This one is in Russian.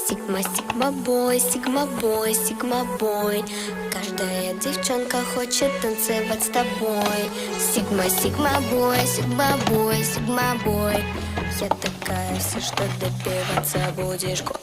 Сигма, сигма бой, сигма бой, сигма бой. Каждая девчонка хочет танцевать с тобой. Сигма, сигма бой, сигма бой, сигма бой. Я такая вся, что добиваться будешь год.